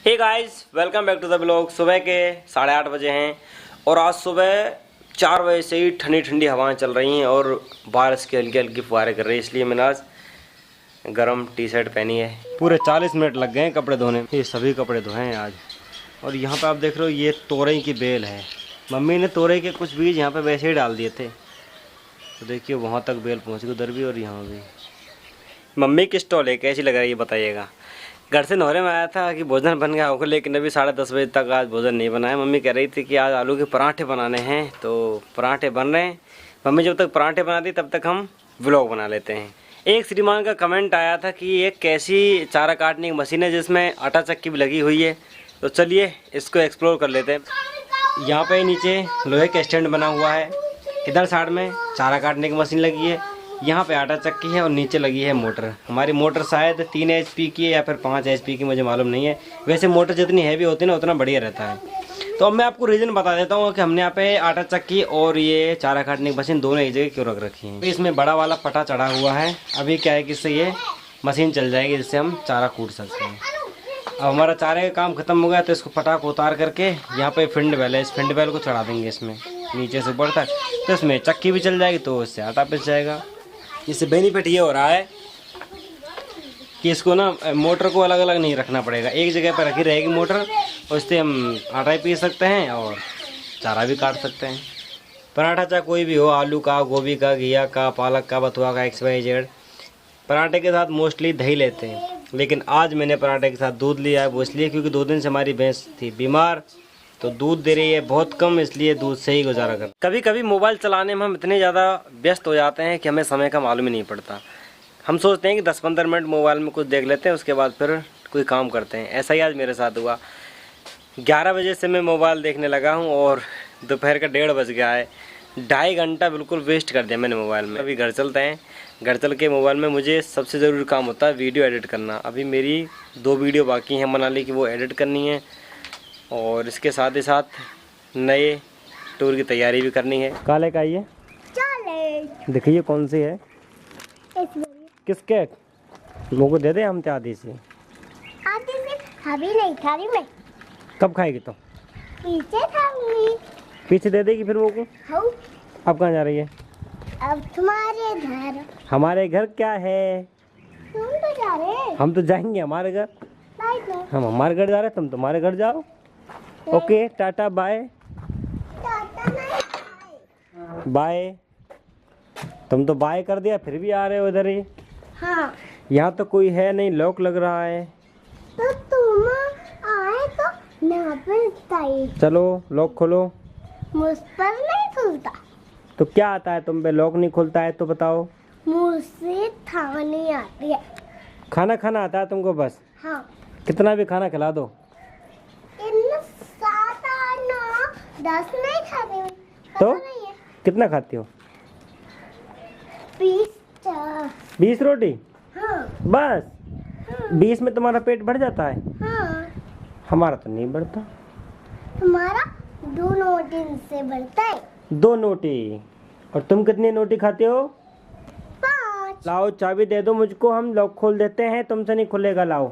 Hey guys, welcome back to the blog. सुबह के 8:30 बजे हैं और आज सुबह 4 बजे से ही ठंडी ठंडी हवाएं चल रही हैं और बारिश की हल्की हल्की फुहारें कर रही है। इसलिए मैंने आज गर्म टी शर्ट पहनी है। पूरे 40 मिनट लग गए हैं कपड़े धोने में। ये सभी कपड़े धोए हैं आज। और यहाँ पे आप देख रहे हो, ये तोरई की बेल है। मम्मी ने तोरई के कुछ बीज यहाँ पे वैसे ही डाल दिए थे, तो देखिए वहाँ तक बेल पहुँच गई, उधर भी और यहाँ भी। मम्मी की स्टॉल है, कैसी लग रही है बताइएगा। घर से नौरे में आया था कि भोजन बन गया होगा, लेकिन अभी 10:30 बजे तक आज भोजन नहीं बना है। मम्मी कह रही थी कि आज आलू के पराठे बनाने हैं, तो पराठे बन रहे हैं। मम्मी जब तक पराठे बनाती तब तक हम व्लॉग बना लेते हैं। एक श्रीमान का कमेंट आया था कि ये कैसी चारा काटने की मशीन है जिसमें आटा चक्की भी लगी हुई है, तो चलिए इसको एक्सप्लोर कर लेते हैं। यहाँ पे नीचे लोहे का स्टैंड बना हुआ है, इधर साइड में चारा काटने की मशीन लगी है, यहाँ पे आटा चक्की है और नीचे लगी है मोटर। हमारी मोटर शायद 3 HP की है या फिर 5 HP की, मुझे मालूम नहीं है। वैसे मोटर जितनी हैवी होती है ना उतना बढ़िया रहता है। तो अब मैं आपको रीज़न बता देता हूँ कि हमने यहाँ पे आटा चक्की और ये चारा काटने की मशीन दोनों एक जगह क्यों रख रखी है। इसमें बड़ा वाला पटा चढ़ा हुआ है। अभी क्या है कि इससे ये मशीन चल जाएगी जिससे हम चारा कूट सकते हैं। अब हमारा चारे का काम खत्म हो गया तो इसको पटा को उतार करके यहाँ पे फिंड बैल है, इस फिंड बैल को चढ़ा देंगे इसमें नीचे से ऊपर तक, तो इसमें चक्की भी चल जाएगी, तो इससे आटा पिस जाएगा। इससे बेनिफिट ये हो रहा है कि इसको ना मोटर को अलग अलग नहीं रखना पड़ेगा, एक जगह पर रखी रहेगी मोटर, और इससे हम आटा भी पीस सकते हैं और चारा भी काट सकते हैं। पराठा चाहे कोई भी हो, आलू का, गोभी का, घिया का, पालक का, बथुआ का, XYZ। पराठे के साथ मोस्टली दही लेते हैं, लेकिन आज मैंने पराठे के साथ दूध लिया है। वो इसलिए क्योंकि 2 दिन से हमारी भैंस थी बीमार, तो दूध दे रही है बहुत कम, इसलिए दूध से ही गुजारा कर। कभी कभी मोबाइल चलाने में हम इतने ज़्यादा व्यस्त हो जाते हैं कि हमें समय का मालूम ही नहीं पड़ता। हम सोचते हैं कि 10-15 मिनट मोबाइल में कुछ देख लेते हैं, उसके बाद फिर कोई काम करते हैं। ऐसा ही आज मेरे साथ हुआ। 11 बजे से मैं मोबाइल देखने लगा हूँ और दोपहर का 1:30 बज गया है। 2.5 घंटा बिल्कुल वेस्ट कर दिया मैंने मोबाइल में। अभी घर चलते हैं। घर चल के मोबाइल में मुझे सबसे ज़रूरी काम होता है वीडियो एडिट करना। अभी मेरी 2 वीडियो बाकी हैं मनाली की, वो एडिट करनी है और इसके साथ ही साथ नए टूर की तैयारी भी करनी है। काले का ये देखिए कौन सी है, किसके लोगों को दे दे, हम आधी से अभी नहीं खा रही मैं। कब खाएगी तो पीछे खाऊंगी। पीछे दे देगी फिर वो को। अब कहाँ जा रही है? अब तुम्हारे घर। हमारे घर क्या है? तुम तो जा रहे। हम तो जाएंगे हमारे घर। हम हमारे घर जा रहे, तुम तुम्हारे घर जाओ। Okay, tata bye. बाय। तुम तो बाय कर दिया, फिर भी आ रहे हो इधर ही। हाँ। यहाँ तो कोई है नहीं, लॉक लग रहा है। तो तुम आए तो यहाँ पे चलो लॉक खोलो। मुझ पर नहीं खुलता। तो क्या आता है तुम पे, लॉक नहीं खुलता है तो बताओ। मुझसे खाना नहीं आती है। खाना खाना आता है तुमको बस? हाँ। कितना भी खाना खिला दो। 7, 8, 9, 10 नहीं खाती हूँ। तो नहीं है। कितना खाती हो? 20 रोटी? हाँ। बस? हाँ। 20 में तुम्हारा पेट भर जाता है? हाँ। हमारा तो नहीं बढ़ता। हमारा 2 नोटी से बढ़ता है। 2 नोटी? और तुम कितनी नोटी खाते हो? 5। लाओ चाबी दे दो मुझको, हम लॉक खोल देते हैं, तुमसे नहीं खुलेगा। लाओ।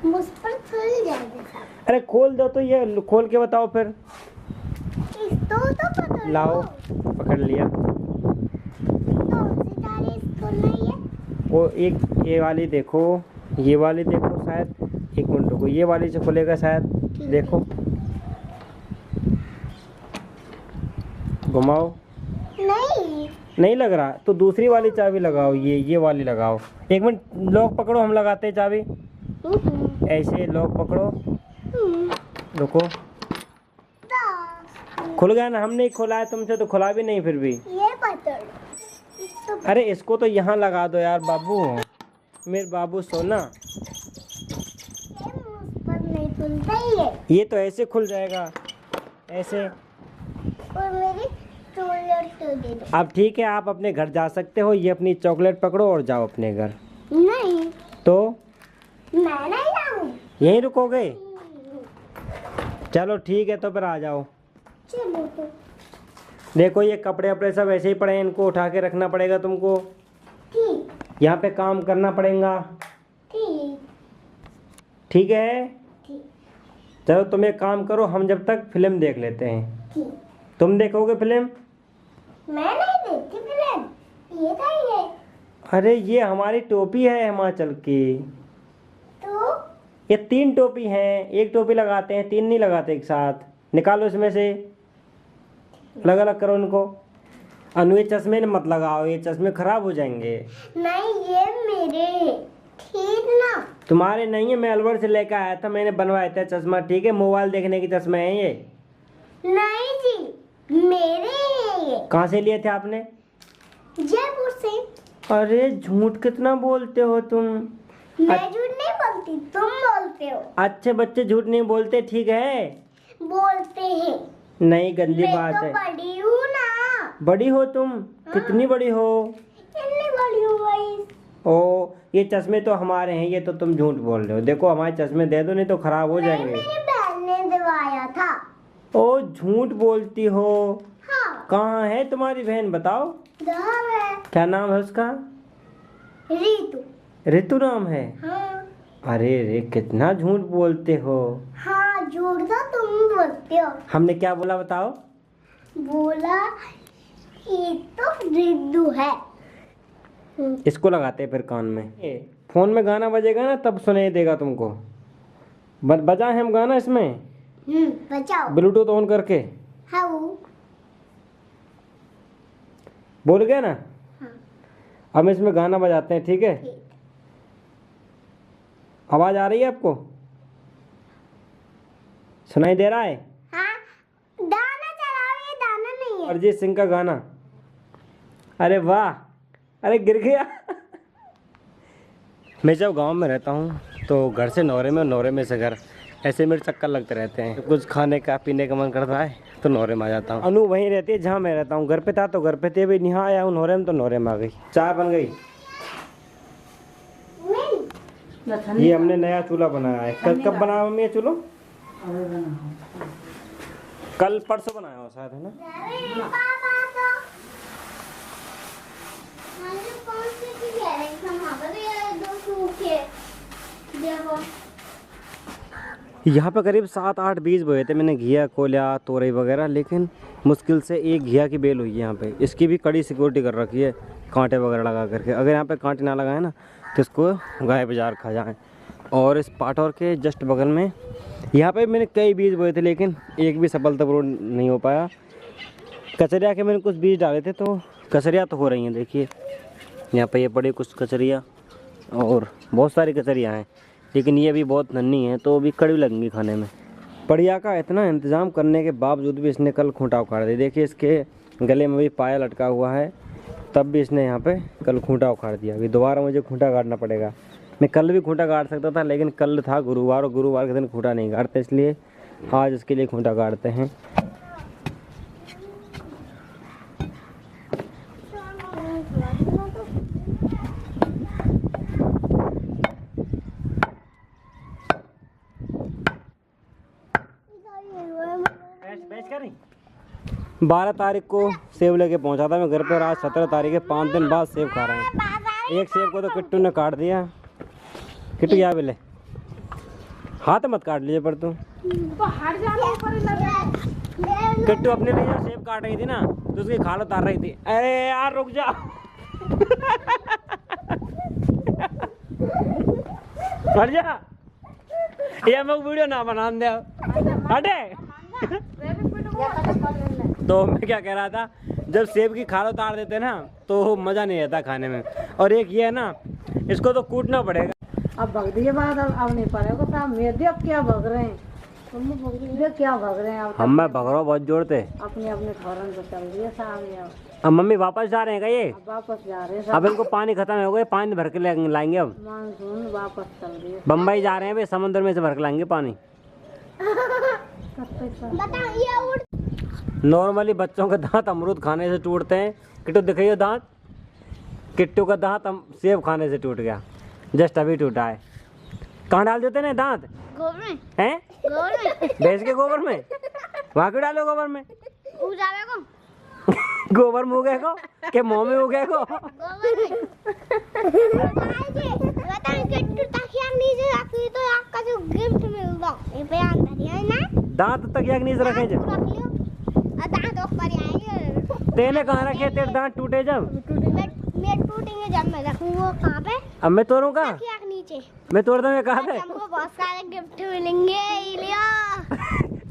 मुझ पर खुल जाएगा। अरे खोल दो तो, ये खोल के बताओ फिर। इसको तो पकड़ लाओ। पकड़ लिया। वो एक ये वाली देखो, ये वाली देखो, शायद 1 मिनट रुको, ये वाली से खुलेगा शायद। देखो घुमाओ। नहीं लग रहा तो दूसरी वाली चाबी लगाओ, ये वाली लगाओ। 1 मिनट, लॉक पकड़ो, हम लगाते हैं चाबी। ऐसे लॉक पकड़ो, रुको। खुल गया ना? हम नहीं खोला है तुमसे, तो खुला भी नहीं फिर भी। ये पकड़। अरे इसको तो यहाँ लगा दो यार बाबू, मेरे बाबू सोना। नहीं खुलता ही है। ये तो ऐसे खुल जाएगा, ऐसे। और मेरी चॉकलेट तो दे दो। अब ठीक है, आप अपने घर जा सकते हो। ये अपनी चॉकलेट पकड़ो और जाओ अपने घर। नहीं तो मैं नहीं जाऊँ। यहीं रुकोगे? चलो ठीक है, तो फिर आ जाओ। चलो तो। देखो ये कपड़े वपड़े सब ऐसे ही पड़े हैं, इनको उठा के रखना पड़ेगा तुमको। ठीक। यहाँ पे काम करना पड़ेगा। ठीक। ठीक है। ठीक। चलो तुम एक काम करो, हम जब तक फिल्म देख लेते हैं। तुम देखोगे फिल्म? मैं नहीं देखती फिल्म। ये क्या है? अरे ये हमारी टोपी है हिमाचल की। तो ये 3 टोपी हैं, एक टोपी लगाते हैं, 3 नहीं लगाते एक साथ। निकालो इसमें से, अलग अलग करो इनको। अनु ये चश्मे मत लगाओ, ये चश्मे खराब हो जाएंगे। नहीं, ये मेरे, ठीक ना? तुम्हारे नहीं है, मैं अलवर से लेकर आया था, मैंने बनवाया था चश्मा, ठीक है? मोबाइल देखने की चश्मे हैं ये। नहीं जी, मेरे हैं ये। कहाँ से लिए थे आपने? जयपुर से। अरे झूठ कितना बोलते हो तुम। मैं झूठ नहीं बोलती, तुम बोलते हो। अच्छे बच्चे झूठ नहीं बोलते, ठीक है? बोलते हैं। नहीं, गंदी मैं बात तो है। बड़ी हूँ ना। बड़ी हो तुम? कितनी बड़ी हो? इतनी बड़ी हूँ भाई। ओ, ये चश्मे तो हमारे हैं, ये तो तुम झूठ बोल रहे हो। देखो हमारे चश्मे दे दो, नहीं तो खराब हो जाएंगे। मेरी बहन ने दिवाया था। ओ, झूठ बोलती हो। हाँ। कहाँ है तुम्हारी बहन, बताओ। घर है। क्या नाम है उसका? रीतू। ऋतु नाम है? हाँ। अरे रे, कितना झूठ बोलते हो। हाँ, झूठ तो तुम बोलते हो। हमने क्या बोला बताओ? बोला ये तो रिद्धू है। इसको लगाते हैं फिर कान में। फोन में गाना बजेगा ना तब सुनाई देगा तुमको। बजाएं हम गाना इसमें? बचाओ। ब्लूटूथ ऑन करके। हाँ। बोल गए ना? हाँ। अब इसमें गाना बजाते हैं, ठीक है? आवाज आ रही है आपको? सुनाई दे रहा है? हाँ। दाना चलाओ, ये दाना नहीं है। अरिजीत सिंह का गाना। अरे वाह, अरे गिर गया। मैं जब गांव में रहता हूँ तो घर से नौरे में और नौरे में से घर, ऐसे मेरे चक्कर लगते रहते हैं। कुछ खाने का पीने का मन करता है तो नौरे में आ जाता हूँ। अनु वहीं रहती है जहाँ मैं रहता हूँ। घर पे था तो घर पे थे, अभी यहाँ आया हूँ नौरे में तो नौरे में आ गई। चाय बन गई। ये हमने नया चूल्हा बनाया है। कब बनाया मम्मी ये चूल्हा? कल परसों बनाया हो शायद, है ना? यहाँ पे करीब 7-8 बीज बोए थे मैंने, घिया, कोलिया, तोरई वगैरह, लेकिन मुश्किल से एक घिया की बेल हुई है यहाँ पे। इसकी भी कड़ी सिक्योरिटी कर रखी है, कांटे वगैरह लगा करके। अगर यहाँ पे कांटे ना लगाए ना तो इसको गाय बाजार खा जाए। और इस पाटौर के जस्ट बगल में यहाँ पे मैंने कई बीज बोए थे, लेकिन एक भी सफलतापूर्ण नहीं हो पाया। कचरिया के मैंने कुछ बीज डाले थे तो कचरिया तो हो रही हैं, देखिए यहाँ पे ये पड़ी कुछ कचरिया और बहुत सारी कचरियाँ हैं, लेकिन ये भी बहुत नन्ही है तो अभी कड़वी लगेंगी खाने में। बढ़िया का इतना इंतज़ाम करने के बावजूद भी इसने कल खूंटा उखाड़ दिया। देखिए इसके गले में भी पाया लटका हुआ है, तब भी इसने यहाँ पे कल खूंटा उखाड़ दिया। अभी दोबारा मुझे खूंटा काटना पड़ेगा। मैं कल भी खूंटा काट सकता था, लेकिन कल था गुरुवार और गुरुवार के दिन खूंटा नहीं काटते, इसलिए आज इसके लिए खूंटा काटते हैं। बेच कर नहीं 12 तारीख को सेब लेके पहुंचा था मैं घर पे, और आज 17 तारीख है, 5 दिन बाद सेब खा रहे हैं। एक सेब को तो किट्टू ने काट दिया। किट्टू क्या बोले? हाथ मत काट लीजिए पर तुम। किट्टू अपने लिए जो सेब काट रही थी ना तो उसकी खाल उतार रही थी। अरे यार रुक जा। हट जा, ये मैं वीडियो ना बना दे। हटे। तो मैं क्या कह रहा था, जब सेब की खाल उतार देते ना तो मज़ा नहीं आता खाने में। और एक ये है ना, इसको तो कूटना पड़ेगा। अब भग दिए बाद अब नहीं पड़ेगा साहब। मेरे अब क्या भग रहे हैं, क्या भग रहे हैं? हम मैं भग रहा हूँ बहुत जोर से। अपने अपने फौरन तो चल रही है साहब। अब मम्मी वापस जा रहे हैं क्या ये? अब वापस जा रहे हैं अब इनको पानी खत्म हो गया, पानी भर के लाएंगे। अब मानसून वापस चल रही है। बम्बई जा रहे हैं भाई, समुद्र में से भर के लाएंगे पानी। नॉर्मली बच्चों के दांत अमरूद खाने से टूटते हैं। किट्टू दिखाइए दांत। किट्टू का दांत सेब खाने से टूट गया, जस्ट अभी टूटा है। कहाँ डाल देते ना दांत? गोबर में। हैं? गोबर में। भैंस के गोबर में? वहाँ क्यों डालो गोबर में? उजावे को। गोबर में उगे को के मुंह में उगे को? गोबर में। बताइए किट्टू तकिया नीचे रखी तो आपका जो गिफ्ट मिल गया ये पे अंदर ही दांत तक याक नीचे रखे जब रख लियो दांत ऊपर आएंगे तेने कहाँ रखे तेरे दांत टूटे जब मैं टूटेंगे जब मैं रखूँ वो कहाँ पे अब मैं तोड़ू का याक नीचे मैं तोड़ दूँ कहाँ पे हमको बहुत सारे गिफ्ट मिलेंगे लियो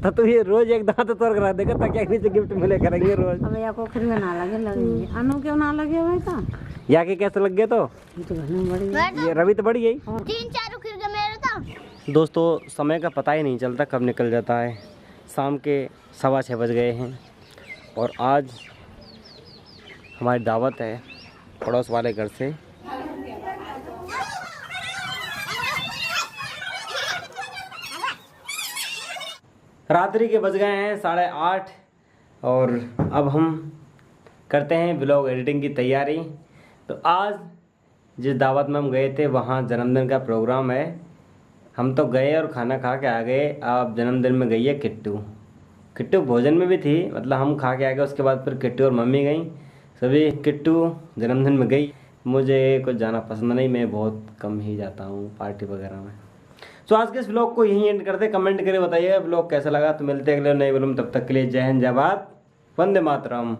तो तू ये रोज एक दांत तोड़ कर रख देगा तक याक नीचे गिफ्ट मिले करेंगे रोज अब या को खरी में ना लगे लगेंगे अनु क्यों ना लगे हुए था या के कैसे लग गए तो ये तो घर में बड़ी है। ये रवि तो बढ़ गई 3-4 रुपये का मेरे तो दोस्तों समय का पता ही नहीं चलता कब निकल जाता है शाम के 6:15 बज गए हैं और आज हमारी दावत है पड़ोस वाले घर से रात्रि के बज गए हैं 8:30 और अब हम करते हैं ब्लॉग एडिटिंग की तैयारी। तो आज जिस दावत में हम गए थे वहाँ जन्मदिन का प्रोग्राम है। हम तो गए और खाना खा के आ गए। अब जन्मदिन में गई है किट्टू भोजन में भी थी, मतलब हम खा के आ गए। उसके बाद फिर किट्टू और मम्मी गई, सभी किट्टू जन्मदिन में गई। मुझे कुछ जाना पसंद नहीं, मैं बहुत कम ही जाता हूँ पार्टी वगैरह में। तो आज के इस ब्लॉग को यहीं एंड करते। कमेंट करके बताइएगा ब्लॉग कैसा लगा। तो मिलते हैं अगले नए ब्लॉग में, तब तक के लिए जय हिंद जय भारत, वंदे मातरम।